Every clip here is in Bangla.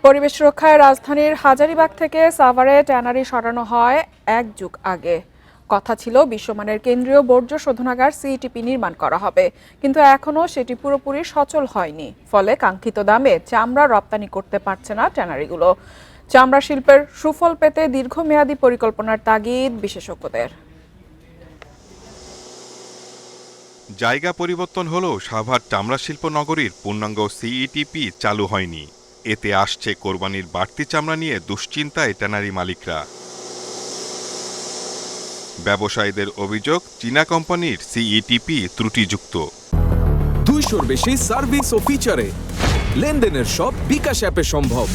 পরিবেশ রক্ষায় রাজধানীর হাজারীবাগ থেকে সাভারে ট্যানারি সরানো হয় 1 যুগ আগে। কথা ছিল বিশ্বমানের কেন্দ্রীয় বর্জ্য শোধনাগার সিইটিপি নির্মাণ করা হবে, কিন্তু এখনও সেটি পুরোপুরি সচল হয়নি। ফলে কাঙ্ক্ষিত দামে চামড়া রপ্তানি করতে পারছে না ট্যানারিগুলো। চামড়া শিল্পের সুফল পেতে দীর্ঘমেয়াদী পরিকল্পনার তাগিদ বিশেষজ্ঞদের। জায়গা পরিবর্তন হলেও সাভার চামড়া শিল্প নগরীর পূর্ণাঙ্গ সিইটিপি চালু হয়নি। এতে আসছে কোরবানির বাড়তি চামড়া নিয়ে দুশ্চিন্তায় ট্যানারি মালিকরা। ব্যবসায়ীদের অভিযোগ, চীনা কোম্পানির সিইটিপি ত্রুটিযুক্ত। 200-র বেশি সার্ভিস ও ফিচারে লেনদেনের সব বিকাশ অ্যাপে সম্ভব।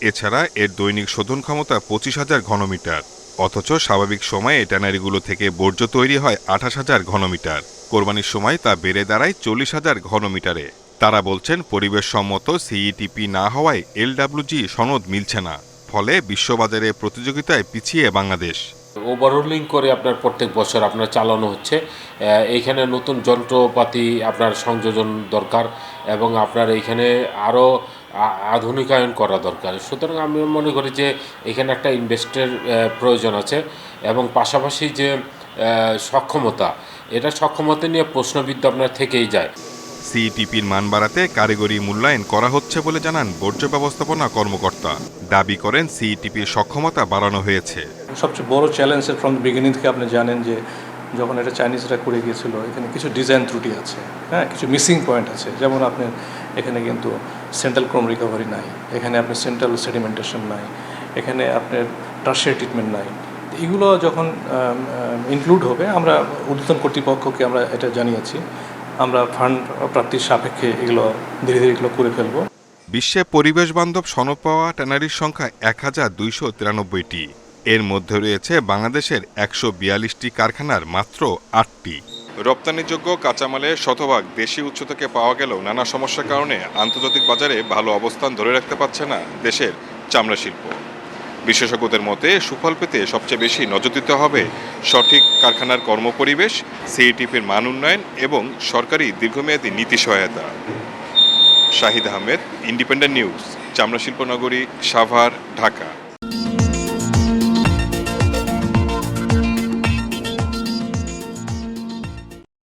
এছাড়া এর দৈনিক শোধন ক্ষমতা 25,000 ঘনমিটার, অথচ স্বাভাবিক সময়ে ট্যানারিগুলো থেকে বর্জ্য তৈরি হয় 28,000 ঘনমিটার। কোরবানির সময় তা বেড়ে দাঁড়ায় 40,000 ঘনমিটারে। তারা বলছেন, পরিবেশসম্মত সিইটিপি না হওয়ায় এলডব্লিউজি সনদ মিলছে না, ফলে বিশ্ববাজারে প্রতিযোগিতায় পিছিয়ে বাংলাদেশ। ওভারহোলিং করে আপনার প্রত্যেক বছর আপনার চালানো হচ্ছে। এইখানে নতুন যন্ত্রপাতি আপনার সংযোজন দরকার এবং আপনার এইখানে আরও আধুনিকায়ন করা দরকার। সুতরাং আমি মনে করি যে এখানে একটা ইনভেস্টের প্রয়োজন আছে এবং পাশাপাশি যে সক্ষমতা, এটা সক্ষমতা নিয়ে প্রশ্নবিদ্ধ আপনার থেকেই যায়। সিইটিপির মান বাড়াতে কারিগরি মূল্যায়ন করা হচ্ছে বলে জানান বর্জ্য ব্যবস্থাপনা কর্মকর্তা। দাবি করেন, সিইটিপির সক্ষমতা বাড়ানো হয়েছে। সবচেয়ে বড় চ্যালেঞ্জ ফ্রম বিগিনিং থেকে আপনি জানেন যে যখন এটা চাইনিজরা করে গিয়েছিল, এখানে কিছু ডিজাইন ত্রুটি আছে, হ্যাঁ, কিছু মিসিং পয়েন্ট আছে। যেমন আপনার এখানে কিন্তু সেন্ট্রাল ক্রোম রিকভারি নাই, এখানে আপনার সেন্ট্রাল সেডিমেন্টেশন নাই, এখানে আপনার টার্সিয়ারি ট্রিটমেন্ট নাই। এগুলো যখন ইনক্লুড হবে, আমরা ঊর্ধ্বতন কর্তৃপক্ষকে আমরা এটা জানিয়েছি, আমরা ফান্ড প্রাপ্তির সাপেক্ষে এগুলো ধীরে ধীরে এগুলো করে ফেলবো। বিশ্বে পরিবেশ বান্ধব সনদ পাওয়া ট্যানারির সংখ্যা 1293টি। এর মধ্যে রয়েছে বাংলাদেশের 142টি কারখানার মাত্র 8টি। রপ্তানিযোগ্য কাঁচামালের শতভাগ দেশি উৎস থেকে পাওয়া গেলেও নানা সমস্যার কারণে আন্তর্জাতিক বাজারে ভালো অবস্থান ধরে রাখতে পারছে না দেশের চামড়া শিল্প। বিশেষজ্ঞদের মতে, সুফল পেতে সবচেয়ে বেশি নজর দিতে হবে সঠিক কারখানার কর্মপরিবেশ, সিইটিপির মান উন্নয়ন এবং সরকারি দীর্ঘমেয়াদী নীতি সহায়তা। শাহিদ আহমেদ, ইন্ডিপেন্ডেন্ট নিউজ, চামড়া শিল্প নগরী, সাভার, ঢাকা।